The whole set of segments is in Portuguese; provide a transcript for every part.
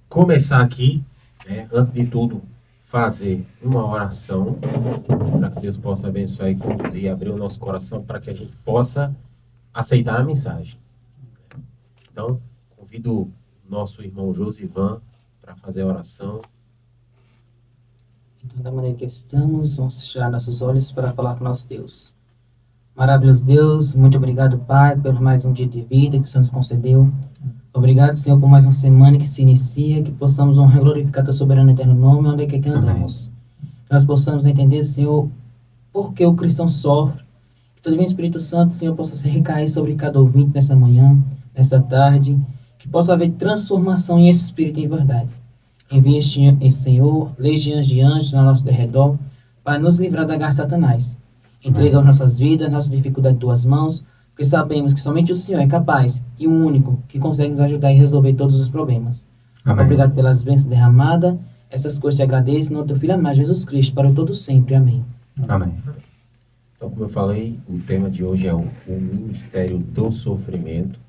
começar aqui, né, antes de tudo, fazer uma oração para que Deus possa abençoar e conduzir, abrir o nosso coração para que a gente possa aceitar a mensagem. Então, convido o nosso irmão Josivan para fazer a oração. Então, da maneira que estamos, vamos fechar nossos olhos para falar com nosso Deus. Maravilhoso Deus, muito obrigado, Pai, pelo mais um dia de vida que o Senhor nos concedeu. Obrigado, Senhor, por mais uma semana que se inicia, que possamos honrar e glorificar teu soberano e eterno nome, onde é que andamos. Que nós possamos entender, Senhor, por que o cristão sofre. Que todo divino Espírito Santo, Senhor, possa se recair sobre cada ouvinte nesta manhã, nesta tarde, que possa haver transformação em espírito e em verdade. Envie este Senhor, legiões de anjos ao nosso derredor, para nos livrar da garra de Satanás. Entrega as nossas vidas, nossas dificuldades em tuas mãos, porque sabemos que somente o Senhor é capaz e o único que consegue nos ajudar e resolver todos os problemas. Amém. Obrigado pelas bênçãos derramadas. Essas coisas te agradeço, no teu Filho amado Jesus Cristo, para todo sempre. Amém. Amém. Então, como eu falei, o tema de hoje é o ministério do sofrimento,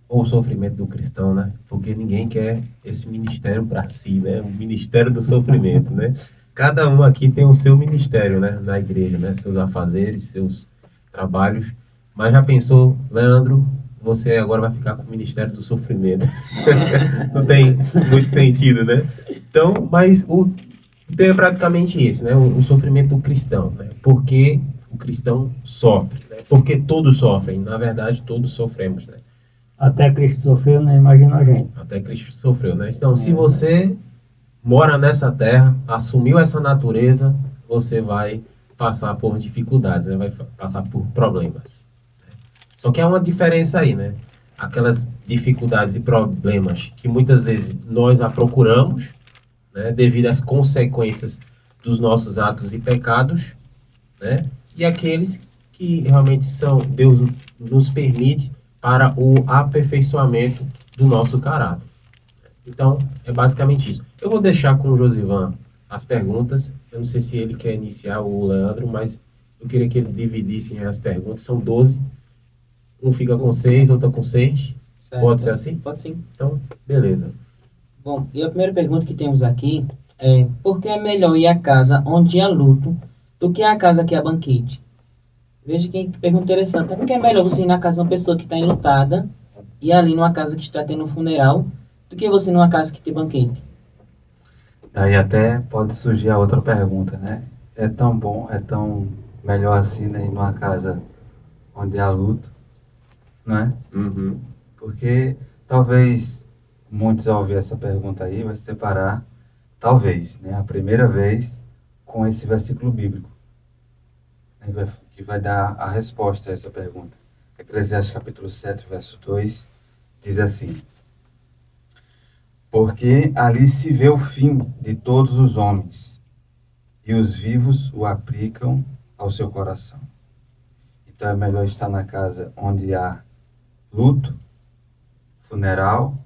ou o sofrimento do cristão, né? Porque ninguém quer esse ministério para si, né? O ministério do sofrimento, né? Cada um aqui tem o seu ministério, né? Na igreja, né? Seus afazeres, seus trabalhos. Mas já pensou, Leandro, você agora vai ficar com o ministério do sofrimento? Não tem muito sentido, né? Então, mas o tema é praticamente esse, né? O sofrimento do cristão, né? Porque o cristão sofre, né? Porque todos sofrem. Na verdade, todos sofremos, né? Até Cristo sofreu, né? Imagina a gente. Até Cristo sofreu, né? Então, se você mora nessa terra, assumiu essa natureza, você vai passar por dificuldades, né? Vai passar por problemas. Só que há uma diferença aí, né? Aquelas dificuldades e problemas que muitas vezes nós a procuramos, né? Devido às consequências dos nossos atos e pecados, né? E aqueles que realmente são, Deus nos permite para o aperfeiçoamento do nosso caráter. Então, é basicamente isso. Eu vou deixar com o Josivan as perguntas. Eu não sei se ele quer iniciar ou o Leandro, mas eu queria que eles dividissem as perguntas. São 12. Um fica com 6, outro com 6. Certo? Pode ser assim? Pode sim. Então, beleza. Bom, e a primeira pergunta que temos aqui é: por que é melhor ir à casa onde há luto do que à casa que há banquete? Veja que pergunta interessante. Por que é melhor você ir na casa de uma pessoa que está enlutada e ali numa casa que está tendo um funeral do que você ir numa casa que tem banquete? Daí até pode surgir a outra pergunta, né? É tão bom, é tão melhor assim, né? Ir numa casa onde há luto, não é? Uhum. Porque talvez muitos ao ouvir essa pergunta aí vai se deparar, talvez, né? A primeira vez com esse versículo bíblico, né? Que vai dar a resposta a essa pergunta. Eclesiastes capítulo 7, verso 2, diz assim: porque ali se vê o fim de todos os homens, e os vivos o aplicam ao seu coração. Então é melhor estar na casa onde há luto, funeral,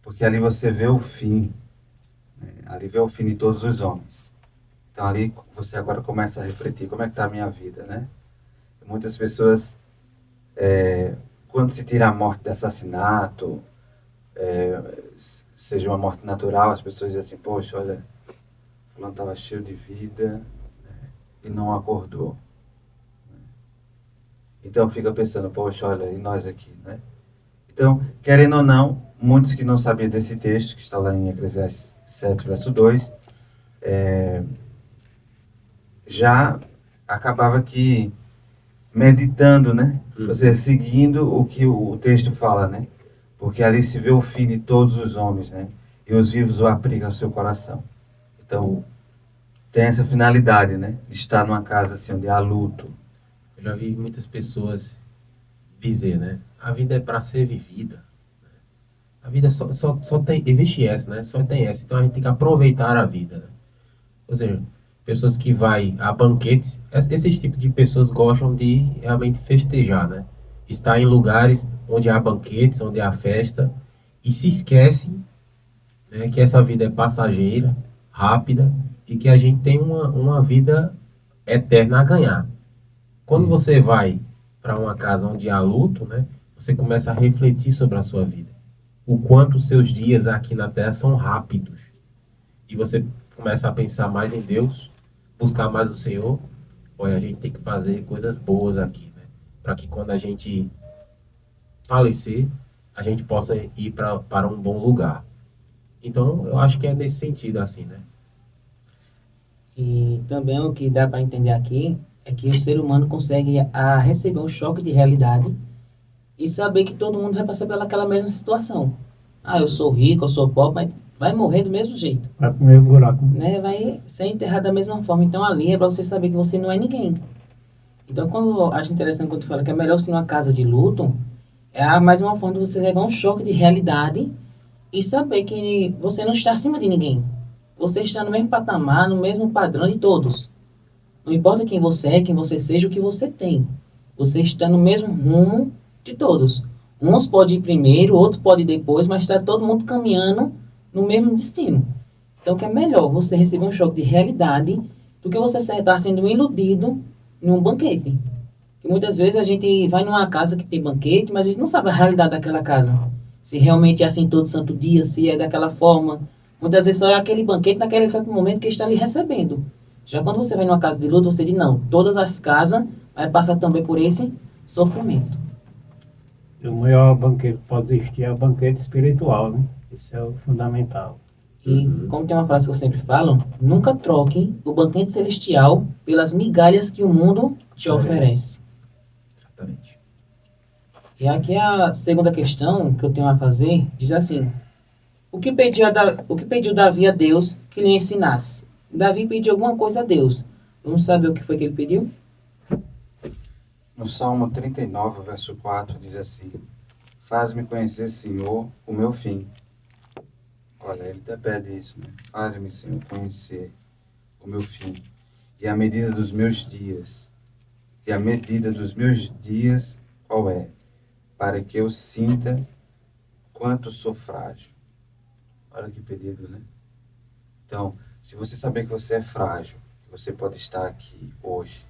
porque ali você vê o fim, né? Ali vê o fim de todos os homens. Então ali você agora começa a refletir, como é que está a minha vida, né? Muitas pessoas, quando se tira a morte de assassinato, seja uma morte natural, as pessoas dizem assim: poxa, olha, fulano estava cheio de vida, né, e não acordou. Então fica pensando: poxa, olha, e nós aqui, né? Então, querendo ou não, muitos que não sabiam desse texto, que está lá em Eclesiastes 7, verso 2, já acabava que meditando, né? Ou seja, seguindo o que o texto fala, né? Porque ali se vê o fim de todos os homens, né? E os vivos o aplicam ao seu coração. Então, tem essa finalidade, né? De estar numa casa assim, onde há luto. Eu já vi muitas pessoas dizer, né? A vida é para ser vivida. A vida só tem, existe essa, né? Só tem essa. Então a gente tem que aproveitar a vida, né? Ou seja, pessoas que vai a banquetes, esses tipos de pessoas gostam de realmente festejar, né? Estar em lugares onde há banquetes, onde há festa, e se esquecem, né, que essa vida é passageira, rápida, e que a gente tem uma vida eterna a ganhar. Quando você vai para uma casa onde há luto, né, você começa a refletir sobre a sua vida. o quanto os seus dias aqui na Terra são rápidos. E você começa a pensar mais em Deus, buscar mais o Senhor. Olha, a gente tem que fazer coisas boas aqui, né? Para que quando a gente falecer, a gente possa ir para um bom lugar. Então, eu acho que é nesse sentido assim, né? E também o que dá para entender aqui é que o ser humano consegue receber um choque de realidade e saber que todo mundo vai passar pelaquela mesma situação. Ah, eu sou rico, eu sou pobre, mas vai morrer do mesmo jeito, Vai pro meio buraco. né? Vai ser enterrado da mesma forma. Então ali é para você saber que você não é ninguém. Então, quando eu acho interessante quando tu fala que é melhor você ir numa casa de luto, mais uma forma de você levar um choque de realidade e saber que você não está acima de ninguém. Você está no mesmo patamar, no mesmo padrão de todos. Não importa quem você é, quem você seja, o que você tem. Você está no mesmo rumo de todos. Uns podem ir primeiro, outro pode ir depois, mas está todo mundo caminhando no mesmo destino. Então, que é melhor você receber um choque de realidade do que você estar sendo iludido num banquete. Que muitas vezes a gente vai numa casa que tem banquete, mas a gente não sabe a realidade daquela casa. Se realmente é assim todo santo dia, se é daquela forma. Muitas vezes só é aquele banquete naquele exato momento que está ali recebendo. Já quando você vai numa casa de luto, você diz, não, todas as casas vai passar também por esse sofrimento. O maior banquete que pode existir é o banquete espiritual, né? Esse é o fundamental. E como tem uma frase que eu sempre falo, nunca troque o banquete celestial pelas migalhas que o mundo te oferece. Exatamente. E aqui a segunda questão que eu tenho a fazer diz assim: o que pediu Davi a Deus que lhe ensinasse? Davi pediu alguma coisa a Deus. Vamos saber o que foi que ele pediu? No Salmo 39, verso 4, diz assim: Faz-me conhecer, Senhor, o meu fim. Olha, ele até pede isso, né? Faz-me, Senhor, conhecer o meu fim. E a medida dos meus dias. E a medida dos meus dias, qual é? Para que eu sinta quanto sou frágil. Olha que pedido, né? Então, se você saber que você é frágil, que você pode estar aqui hoje,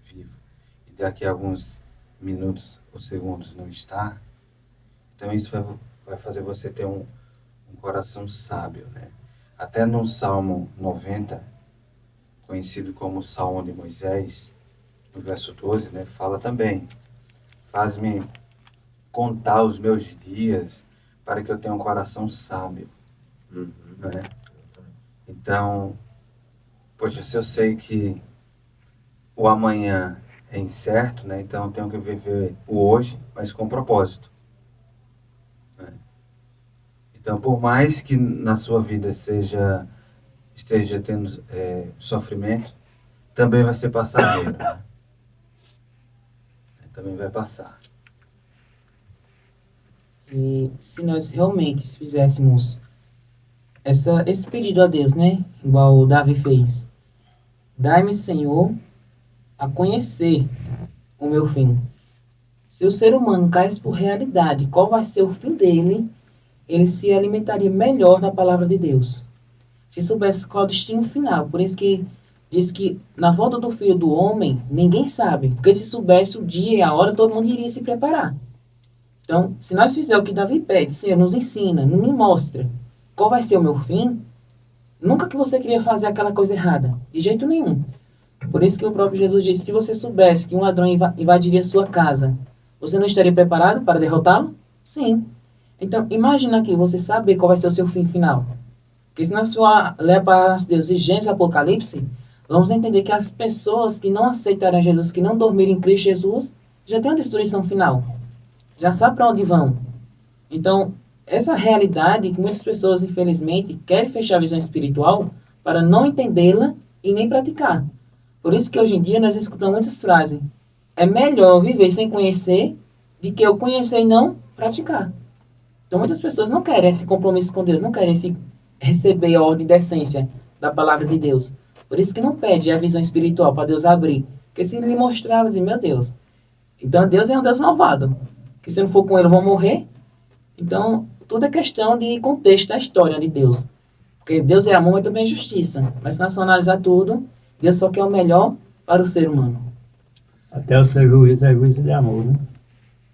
vivo, e daqui a alguns minutos ou segundos não estar, então isso vai fazer você ter um coração sábio, né? Até no Salmo 90, conhecido como Salmo de Moisés, no verso 12, né, fala também: faz-me contar os meus dias para que eu tenha um coração sábio. Né? Então, poxa, se eu sei que o amanhã é incerto, né, então eu tenho que viver o hoje, mas com propósito. Né? Então, por mais que na sua vida esteja tendo sofrimento, também vai ser passageiro. Né? Também vai passar. E se nós realmente fizéssemos esse pedido a Deus, né? Igual o Davi fez. Dai-me, Senhor, a conhecer o meu fim. Se o ser humano caísse por realidade, qual vai ser o fim dele, ele se alimentaria melhor da palavra de Deus. Se soubesse qual é o destino final. Por isso que diz que na volta do Filho do Homem, ninguém sabe. Porque se soubesse o dia e a hora, todo mundo iria se preparar. Então, se nós fizermos o que Davi pede, Senhor, nos ensina, não me mostra qual vai ser o meu fim, nunca que você queria fazer aquela coisa errada. De jeito nenhum. Por isso que o próprio Jesus disse, se você soubesse que um ladrão invadiria a sua casa, você não estaria preparado para derrotá-lo? Sim. Então, imagina aqui, você saber qual vai ser o seu fim final. Porque se na sua ler para Deus e Gênesis Apocalipse, vamos entender que as pessoas que não aceitarem Jesus, que não dormirem em Cristo Jesus, já tem uma destruição final. Já sabe para onde vão. Então, essa realidade que muitas pessoas, infelizmente, querem fechar a visão espiritual para não entendê-la e nem praticar. Por isso que hoje em dia nós escutamos muitas frases. É melhor viver sem conhecer do que eu conhecer e não praticar. Então, muitas pessoas não querem esse compromisso com Deus, não querem receber a ordem da essência da palavra de Deus. Por isso que não pede a visão espiritual para Deus abrir. Porque se ele mostrar, vai dizer, meu Deus. Então, Deus é um Deus malvado. Que se eu não for com ele, eu vou morrer. Então, tudo é questão de contexto da história de Deus. Porque Deus é amor, mas também é justiça. Mas se nós analisar tudo, Deus só quer o melhor para o ser humano. Até o seu juízo é juízo de amor, né?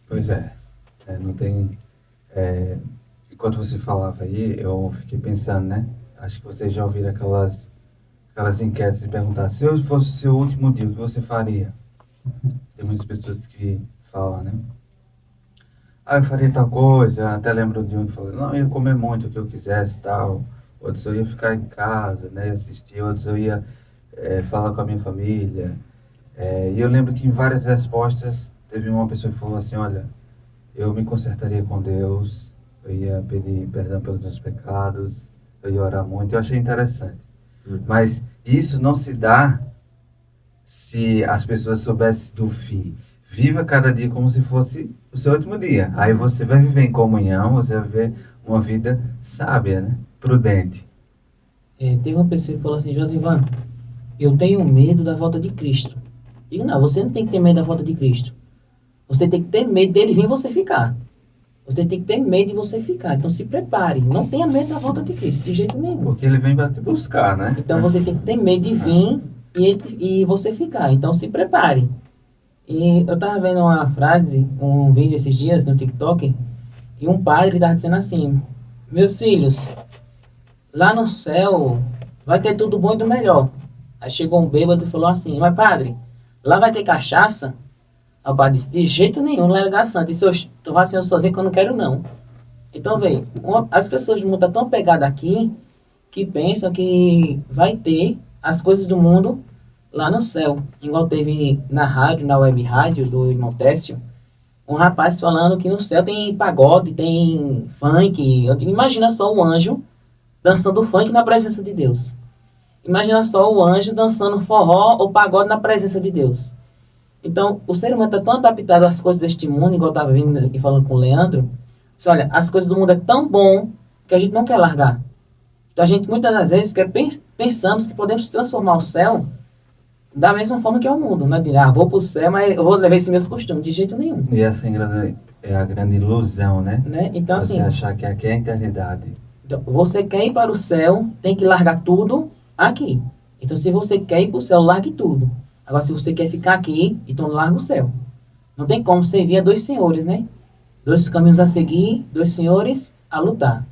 Pois é. Não tem... enquanto você falava aí, eu fiquei pensando, né? Acho que vocês já ouviram aquelas enquetes de perguntar, se hoje fosse o seu último dia, o que você faria? Tem muitas pessoas que falam, né? Ah, eu faria tal coisa, até lembro de um que falou, não, eu ia comer muito o que eu quisesse, tal. Outros eu ia ficar em casa, né, assistir, outros eu ia falar com a minha família. E eu lembro que em várias respostas teve uma pessoa que falou assim, olha, eu me consertaria com Deus, eu ia pedir perdão pelos meus pecados, eu ia orar muito. Eu achei interessante. Mas isso não se dá se as pessoas soubessem do fim. Viva cada dia como se fosse o seu último dia. Aí você vai viver em comunhão, você vai viver uma vida sábia, né? Prudente. Teve uma pessoa que falou assim, Josivan, eu tenho medo da volta de Cristo. Digo, não, você não tem que ter medo da volta de Cristo. Você tem que ter medo dele vir e você ficar. Você tem que ter medo de você ficar. Então se prepare. Não tenha medo da volta de Cristo, de jeito nenhum. Porque ele vem para te buscar, né? Então você tem que ter medo de vir e você ficar. Então se prepare. E eu tava vendo uma frase, um vídeo esses dias no TikTok, e um padre tava dizendo assim, meus filhos, lá no céu vai ter tudo bom e do melhor. Aí chegou um bêbado e falou assim, mas padre, lá vai ter cachaça? Aí o padre disse, de jeito nenhum, lá é lugar santo. E se eu tô vacinando sozinho que eu não quero não. Então, veio, as pessoas do mundo estão tão pegadas aqui que pensam que vai ter as coisas do mundo lá no céu. Igual teve na rádio, na web rádio do irmão Técio, um rapaz falando que no céu tem pagode, tem funk. Imagina só o anjo dançando funk na presença de Deus. Imagina só o anjo dançando forró ou pagode na presença de Deus. Então, o ser humano está tão adaptado às coisas deste mundo, igual eu estava vindo e falando com o Leandro, disse, olha, as coisas do mundo é tão bom que a gente não quer largar. Então, a gente muitas das vezes pensamos que podemos transformar o céu da mesma forma que é o mundo, né? De, vou para o céu, mas eu vou levar esses meus costumes, de jeito nenhum. E essa é a grande ilusão, né? Então, você assim, achar que aqui é a eternidade. então, você quer ir para o céu, tem que largar tudo aqui. Então, se você quer ir para o céu, largue tudo. Agora, se você quer ficar aqui, então larga o céu. Não tem como servir a dois senhores, né? Dois caminhos a seguir, dois senhores a lutar.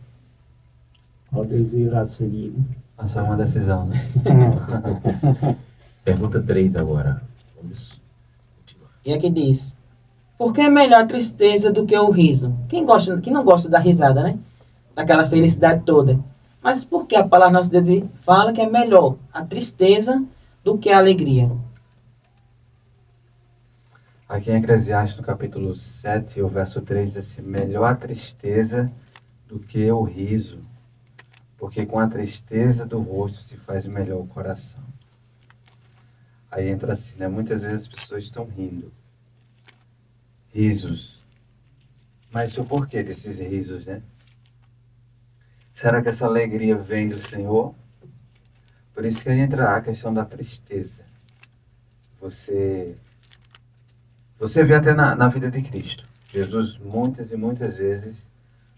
Pode ir a seguir. Essa é uma decisão, né? Pergunta 3 agora. Vamos continuar. E aqui diz, por que é melhor a tristeza do que o riso? Quem não gosta da risada, né? Daquela felicidade toda. Mas por que a palavra nosso Deus fala que é melhor a tristeza do que a alegria? Aqui em Eclesiastes, no capítulo 7, o verso 3, diz assim, melhor a tristeza do que o riso, porque com a tristeza do rosto se faz melhor o coração. Aí entra assim, né? Muitas vezes as pessoas estão rindo. Risos. Mas o porquê desses risos, né? Será que essa alegria vem do Senhor? Por isso que aí entra a questão da tristeza. Você vê até na vida de Cristo. Jesus muitas e muitas vezes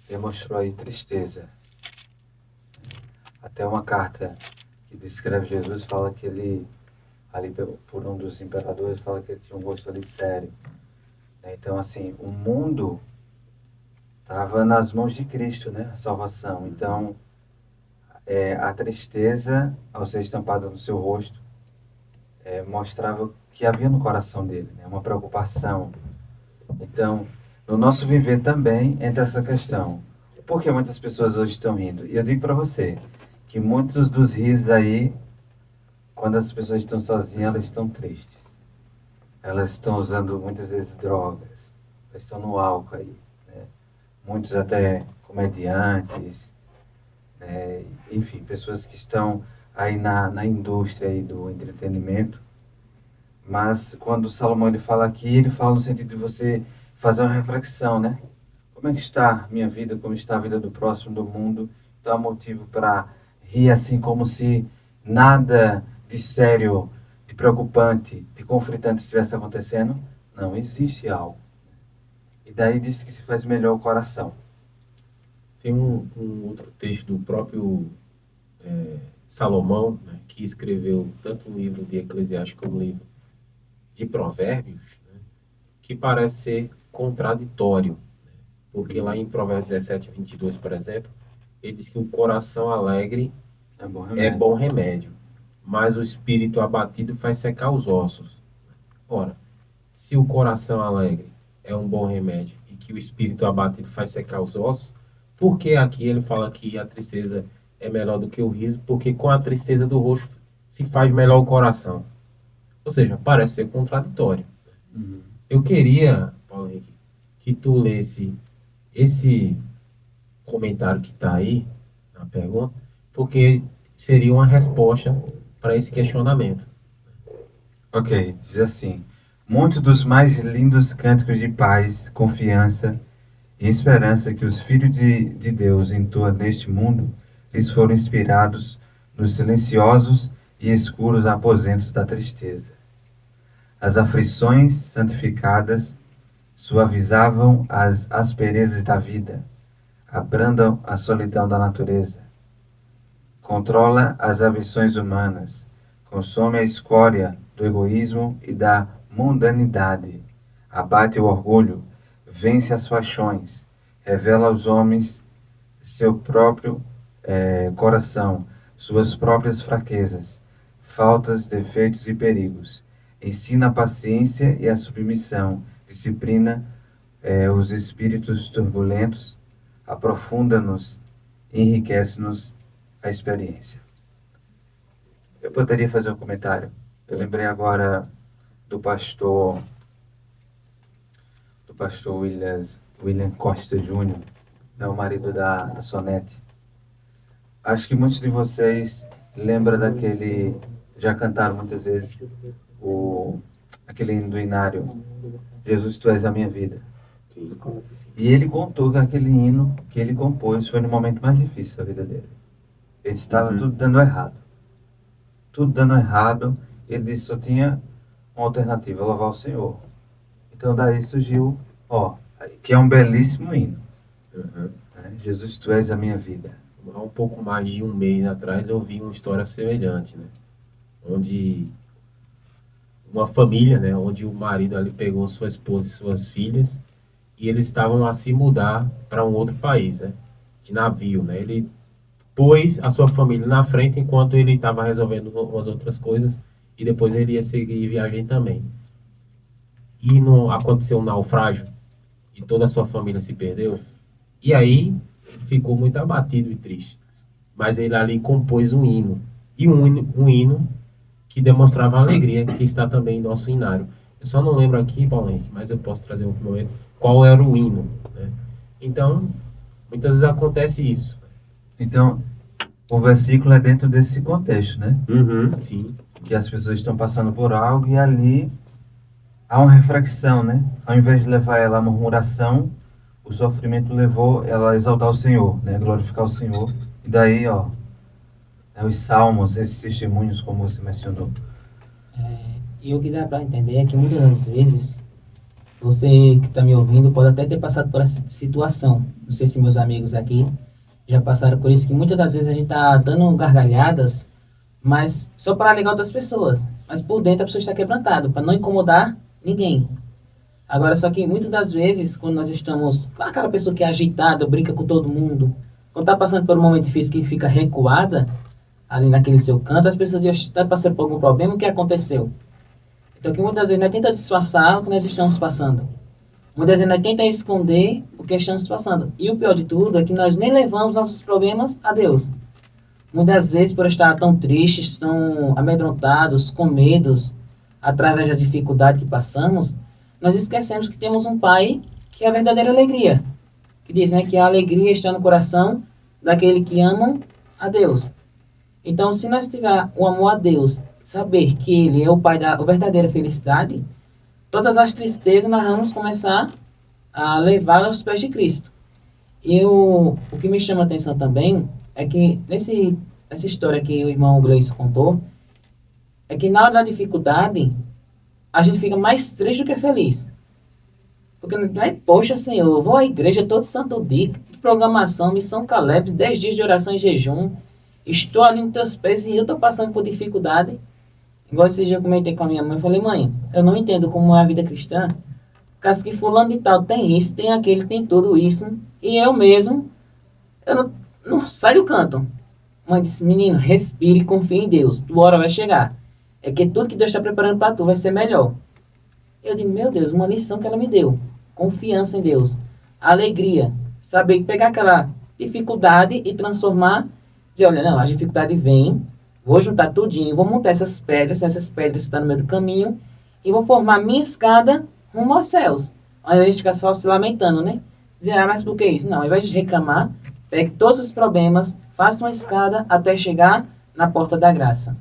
demonstrou aí tristeza. Até uma carta que descreve Jesus fala que ele, ali por um dos imperadores, fala que ele tinha um rosto ali sério. Então, assim, o mundo estava nas mãos de Cristo, né? A salvação. Então, a tristeza, ao ser estampada no seu rosto, mostrava o que havia no coração dele, né? Uma preocupação. Então, no nosso viver também entra essa questão. Por que muitas pessoas hoje estão rindo? E eu digo para você que muitos dos risos aí, quando as pessoas estão sozinhas, elas estão tristes. Elas estão usando muitas vezes drogas. Elas estão no álcool aí, né? Muitos até comediantes, né? Enfim, pessoas que estão aí na indústria aí do entretenimento. Mas quando o Salomão ele fala aqui, ele fala no sentido de você fazer uma reflexão, né? Como é que está a minha vida, como está a vida do próximo, do mundo? Então há motivo para rir assim como se nada de sério, de preocupante, de conflitante estivesse acontecendo? Não, existe algo. E daí diz que se faz melhor o coração. Tem um outro texto do próprio Salomão, né, que escreveu tanto um livro de Eclesiastes como um livro de Provérbios, né, que parece ser contraditório. Porque lá em Provérbios 17:22, por exemplo, ele diz que o coração alegre É bom é remédio. bom remédio, mas o espírito abatido faz secar os ossos. Ora, se o coração alegre é um bom remédio e que o espírito abatido faz secar os ossos, por que aqui ele fala que a tristeza é melhor do que o riso? Porque com a tristeza do rosto se faz melhor o coração. Ou seja, parece ser contraditório. Uhum. Eu queria, Paulo Henrique, que tu lesse esse comentário que está aí na pergunta, porque seria uma resposta para esse questionamento. Ok, diz assim: muitos dos mais lindos cânticos de paz, confiança e esperança que os filhos de Deus entoam neste mundo, lhes foram inspirados nos silenciosos e escuros aposentos da tristeza. As aflições santificadas suavizavam as asperezas da vida, abrandam a solidão da natureza, controla as ambições humanas, consome a escória do egoísmo e da mundanidade, abate o orgulho, vence as paixões, revela aos homens seu próprio coração, suas próprias fraquezas, faltas, defeitos e perigos, ensina a paciência e a submissão, disciplina os espíritos turbulentos, aprofunda-nos e enriquece-nos a experiência. Eu poderia fazer um comentário. Eu lembrei agora do pastor William Costa Júnior, né, o marido da Sonete. Acho que muitos de vocês lembram daquele, já cantaram muitas vezes aquele hino do Inário, Jesus, Tu és a minha vida. E ele contou que aquele hino que ele compôs foi no momento mais difícil da vida dele. Ele estava tudo dando errado. Tudo dando errado. Ele disse que só tinha uma alternativa, louvar o Senhor. Então daí surgiu, que é um belíssimo hino. Uhum. Né? Jesus, Tu és a minha vida. Há um pouco mais de um mês atrás eu vi uma história semelhante, né? Onde uma família, né? Onde o marido ali pegou sua esposa e suas filhas e eles estavam a se mudar para um outro país, né? De navio, né? Ele pôs a sua família na frente enquanto ele estava resolvendo umas outras coisas e depois ele ia seguir viagem também. E não aconteceu um naufrágio e toda a sua família se perdeu. E aí ele ficou muito abatido e triste. Mas ele ali compôs um hino. E um hino que demonstrava a alegria que está também em nosso hinário. Eu só não lembro aqui, Paulo Henrique, mas eu posso trazer um outro momento, qual era o hino. Né? Então, muitas vezes acontece isso. Então, o versículo é dentro desse contexto, né? Uhum, sim. Que as pessoas estão passando por algo e ali há uma reflexão, né? Ao invés de levar ela à murmuração, o sofrimento levou ela a exaltar o Senhor, né? Glorificar o Senhor. E daí, os salmos, esses testemunhos, como você mencionou. E o que dá para entender é que muitas das vezes você que está me ouvindo pode até ter passado por essa situação. Não sei se meus amigos aqui já passaram por isso, que muitas das vezes a gente está dando gargalhadas, mas só para alegar outras pessoas. Mas por dentro a pessoa está quebrantada, para não incomodar ninguém. Agora, só que muitas das vezes, quando nós estamos com aquela pessoa que é agitada, brinca com todo mundo, quando está passando por um momento difícil que fica recuada, ali naquele seu canto, as pessoas dizem, está passando por algum problema, o que aconteceu? Então, que muitas vezes nós tentamos disfarçar o que nós estamos passando. Muitas vezes nós tentamos esconder o que estamos passando. E o pior de tudo é que nós nem levamos nossos problemas a Deus. Muitas vezes, por estar tão tristes, tão amedrontados, com medos, através da dificuldade que passamos, nós esquecemos que temos um Pai que é a verdadeira alegria. Que diz, né, que a alegria está no coração daquele que ama a Deus. Então, se nós tivermos o amor a Deus, saber que Ele é o Pai da verdadeira felicidade, todas as tristezas nós vamos começar a levar aos pés de Cristo. E o que me chama a atenção também é que nessa história que o irmão Gleison contou, é que na hora da dificuldade, a gente fica mais triste do que feliz. Porque não é, poxa Senhor, eu vou à igreja todo santo dia, programação, missão Caleb, 10 dias de oração e jejum, estou ali nos teus pés e eu estou passando por dificuldade. Igual esse dia eu comentei com a minha mãe, eu falei, mãe, eu não entendo como é a vida cristã, caso que fulano de tal tem isso, tem aquele, tem tudo isso, e eu mesmo, eu não saio do canto. Mãe disse, menino, respire e confie em Deus, tua hora vai chegar. É que tudo que Deus está preparando para tu vai ser melhor. Eu digo, meu Deus, uma lição que ela me deu. Confiança em Deus. Alegria. Saber pegar aquela dificuldade e transformar. Dizer, olha, não, a dificuldade vem, vou juntar tudinho, vou montar essas pedras estão no meio do caminho, e vou formar minha escada rumo aos céus. Ao invés de ficar só se lamentando, né? Dizer, ah, mas por que isso? Não, ao invés de reclamar, pegue todos os problemas, faça uma escada até chegar na porta da graça.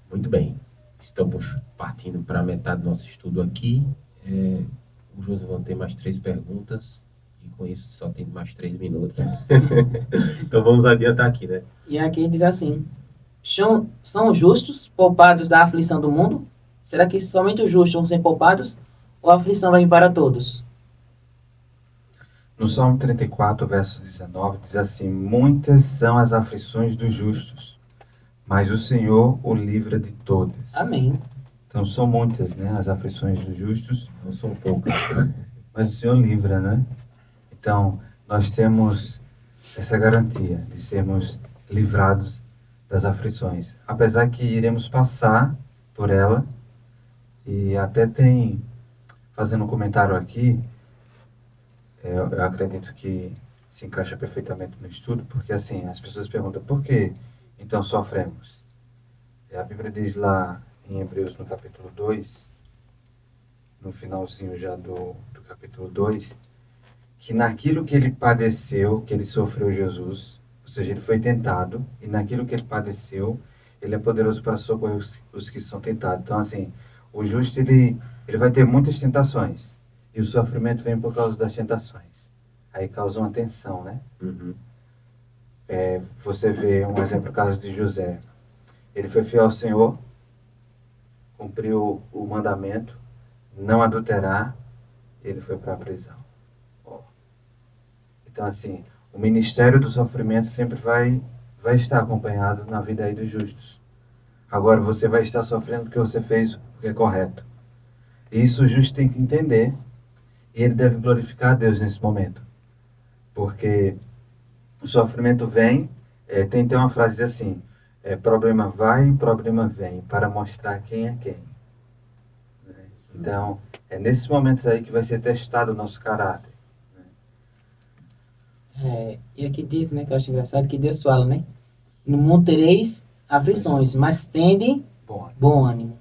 Muito bem. Estamos partindo para a metade do nosso estudo aqui. O José tem mais 3 perguntas. E com isso só tem mais 3 minutos. Então vamos adiantar aqui, né? E aqui diz assim, são os justos poupados da aflição do mundo? Será que somente os justos vão ser poupados? Ou a aflição vai vir para todos? No Salmo 34, verso 19, diz assim: muitas são as aflições dos justos, mas o Senhor o livra de todas. Amém. Então são muitas, né, as aflições dos justos, Não são poucas. mas o Senhor livra, né? Então nós temos essa garantia de sermos livrados das aflições, apesar que iremos passar por ela. E até tem, fazendo um comentário aqui, eu acredito que se encaixa perfeitamente no estudo, porque assim, as pessoas perguntam, por que então sofremos? A Bíblia diz lá em Hebreus, no capítulo 2, no finalzinho já do capítulo 2, que naquilo que ele padeceu, que ele sofreu Jesus, ou seja, ele foi tentado, e naquilo que ele padeceu, ele é poderoso para socorrer os que são tentados. Então, assim, o justo, ele vai ter muitas tentações, e o sofrimento vem por causa das tentações. Aí causa uma tensão, né? Uhum. Você vê um exemplo, o caso de José. Ele foi fiel ao Senhor, cumpriu o mandamento, não adulterar, ele foi para a prisão. Então, assim, o ministério do sofrimento sempre vai estar acompanhado na vida aí dos justos. Agora, você vai estar sofrendo porque você fez o que é correto. E isso o justo tem que entender, e ele deve glorificar a Deus nesse momento. Porque o sofrimento vem, tem uma frase assim, problema vai, problema vem, para mostrar quem é quem. Então, é nesses momentos aí que vai ser testado o nosso caráter. E aqui diz, né, que eu acho engraçado, que Deus fala, né? No mundo tereis aflições, mas tende bom ânimo.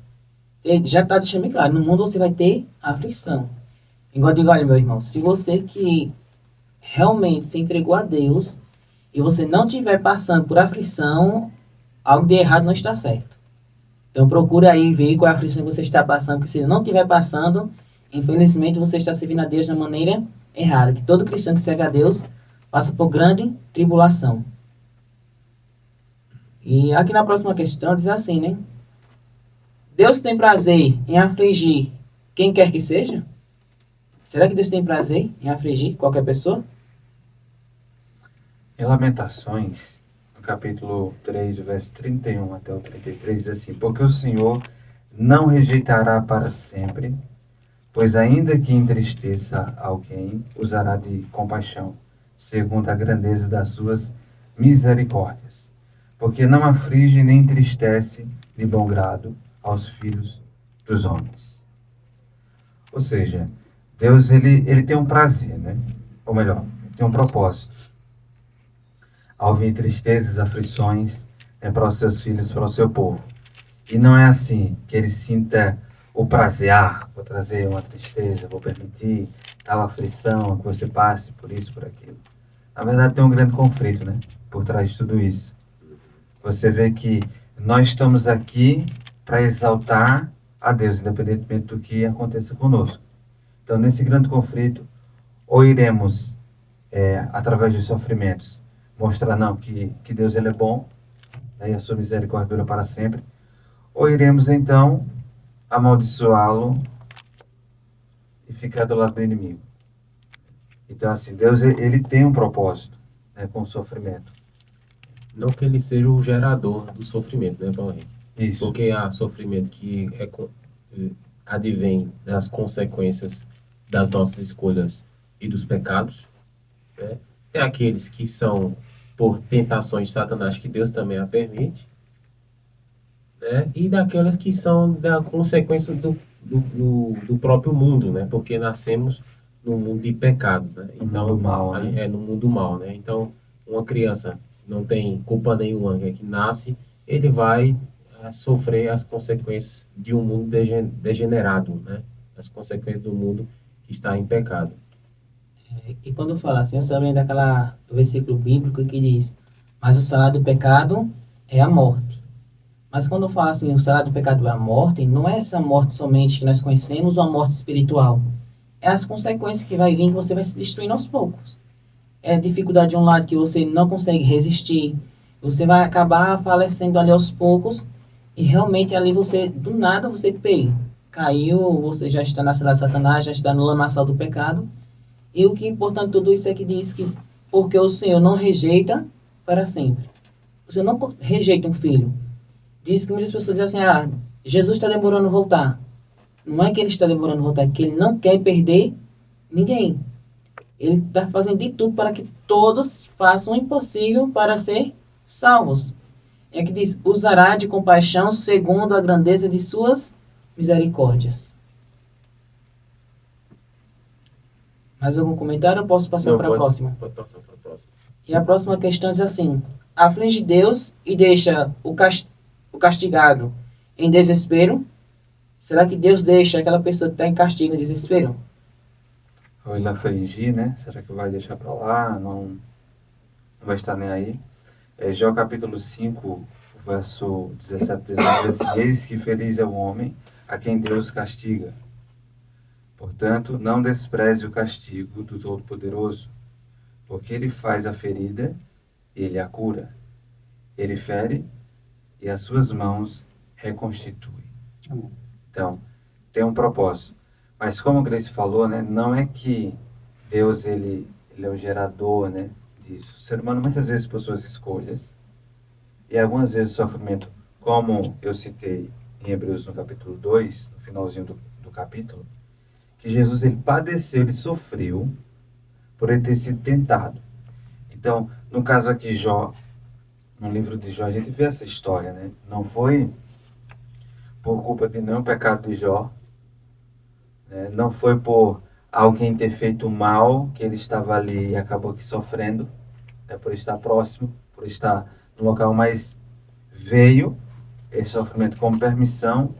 Já está deixando bem claro, no mundo você vai ter aflição. Igual eu digo, olha, meu irmão, se você que realmente se entregou a Deus e você não estiver passando por aflição, algo de errado não está certo. Então procura aí ver qual é a aflição que você está passando, porque se não estiver passando, infelizmente você está servindo a Deus da maneira errada. Que todo cristão que serve a Deus passa por grande tribulação. E aqui na próxima questão diz assim, né? Deus tem prazer em afligir quem quer que seja? Será que Deus tem prazer em afligir qualquer pessoa? Em Lamentações, no capítulo 3, verso 31 até o 33, diz assim: porque o Senhor não rejeitará para sempre, pois ainda que entristeça alguém, usará de compaixão, segundo a grandeza das suas misericórdias. Porque não aflige nem entristece de bom grado aos filhos dos homens. Ou seja, Deus ele tem um prazer, né? Ou melhor, ele tem um propósito. Ao vir tristezas, aflições, para os seus filhos, para o seu povo. E não é assim que ele sinta o prazer, vou trazer uma tristeza, vou permitir tal aflição, que você passe por isso, por aquilo. Na verdade, tem um grande conflito, né? Por trás de tudo isso. Você vê que nós estamos aqui para exaltar a Deus, independentemente do que aconteça conosco. Então, nesse grande conflito, ou iremos, através dos sofrimentos, mostrar não, que Deus ele é bom, né, e a sua misericórdia dura para sempre, ou iremos, então, amaldiçoá-lo e ficar do lado do inimigo. Então, assim, Deus ele tem um propósito, né, com o sofrimento. Não que ele seja o gerador do sofrimento, né, Paulo Henrique? Isso. Porque há sofrimento que advém das consequências das nossas escolhas e dos pecados, né? Tem aqueles que são por tentações de Satanás, que Deus também a permite, né? E daquelas que são da consequência do próprio mundo, né? Porque nascemos num mundo de pecados, né? Então, mundo mal, né? no mundo mal, né? Então, uma criança não tem culpa nenhuma, né? Que nasce, ele vai sofrer as consequências de um mundo degenerado, né? As consequências do mundo que está em pecado. E quando fala assim, eu só lembro do versículo bíblico que diz: mas o salário do pecado é a morte. Mas quando fala assim, o salário do pecado é a morte, não é essa morte somente que nós conhecemos ou a morte espiritual. É as consequências que vai vir, que você vai se destruindo aos poucos. É a dificuldade de um lado que você não consegue resistir. Você vai acabar falecendo ali aos poucos e realmente ali você, do nada, você caiu, você já está na cidade de Satanás, já está no lamaçal do pecado. E o que é importante de tudo isso é que diz que porque o Senhor não rejeita para sempre. O Senhor não rejeita um filho. Diz que muitas pessoas dizem assim, Jesus está demorando a voltar. Não é que ele está demorando a voltar, é que ele não quer perder ninguém. Ele está fazendo de tudo para que todos façam o impossível para ser salvos. É que diz, usará de compaixão segundo a grandeza de suas misericórdias. Mais algum comentário ou posso passar para a próxima? Pode passar para a próxima. E a próxima questão diz assim: aflige Deus e deixa o castigado em desespero? Será que Deus deixa aquela pessoa que está em castigo em desespero? Ou ele afligir, né? Será que vai deixar para lá? Não vai estar nem aí? Jó capítulo 5, verso 17, 19, diz assim: eis que feliz é o homem a quem Deus castiga. Portanto, não despreze o castigo do Todo-Poderoso, porque ele faz a ferida e ele a cura. Ele fere e as suas mãos reconstituem. Então, tem um propósito. Mas como a Grace falou, né, não é que Deus ele é o gerador, né, disso. O ser humano muitas vezes por suas escolhas e algumas vezes o sofrimento, como eu citei em Hebreus no capítulo 2, no finalzinho do capítulo, que Jesus ele padeceu, ele sofreu por ele ter sido tentado. Então, no caso aqui, Jó, no livro de Jó, a gente vê essa história, né? Não foi por culpa de nenhum pecado de Jó, né? Não foi por alguém ter feito mal que ele estava ali e acabou aqui sofrendo, né? Por estar próximo, por estar no local, mas veio esse sofrimento como permissão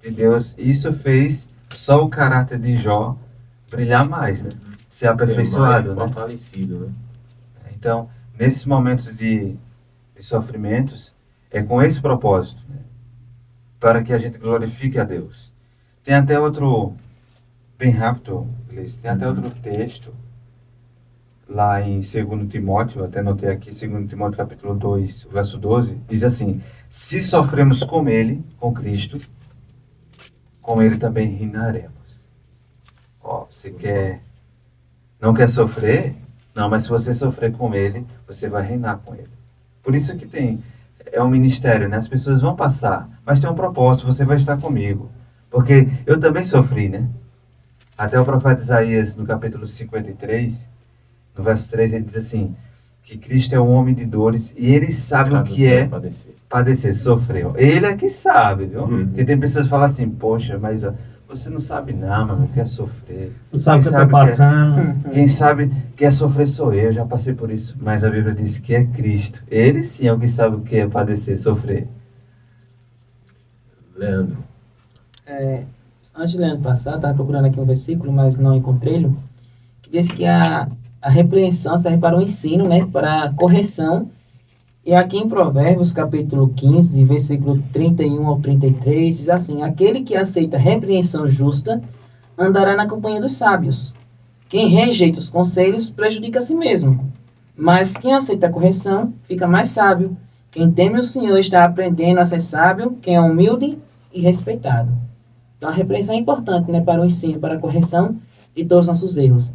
de Deus. Isso fez só o caráter de Jó brilhar mais, né? Ser aperfeiçoado, né? Fortalecido, né? Então, nesses momentos de sofrimentos, é com esse propósito, né? Para que a gente glorifique a Deus. Tem até outro, bem rápido, Gleice, tem até outro texto, lá em 2 Timóteo, até notei aqui, 2 Timóteo capítulo 2, verso 12, diz assim: se sofremos com ele, com Cristo, com ele também reinaremos. Você não quer sofrer? Não, mas se você sofrer com ele, você vai reinar com ele. Por isso que é um ministério, né? As pessoas vão passar, mas tem um propósito, você vai estar comigo. Porque eu também sofri, né? Até o profeta Isaías, no capítulo 53, no verso 3, ele diz assim, que Cristo é um homem de dores e ele sabe o que é padecer, sofrer. Ele é que sabe, viu? Porque tem pessoas que falam assim, poxa, mas você não sabe não, mano, quer sofrer. Não sabe o que eu estou passando. Quem sabe quer sofrer sou eu, já passei por isso. Mas a Bíblia diz que é Cristo. Ele sim é o que sabe o que é padecer, sofrer. Leandro. Antes de Leandro passar, estava procurando aqui um versículo, mas não encontrei-lo, que diz que a repreensão serve para o ensino, né, para a correção. E aqui em Provérbios, capítulo 15, versículo 31 ao 33, diz assim: aquele que aceita repreensão justa andará na companhia dos sábios. Quem rejeita os conselhos prejudica a si mesmo. Mas quem aceita a correção fica mais sábio. Quem teme o Senhor está aprendendo a ser sábio, quem é humilde e respeitado. Então a repreensão é importante, né, para o ensino, para a correção de todos os nossos erros.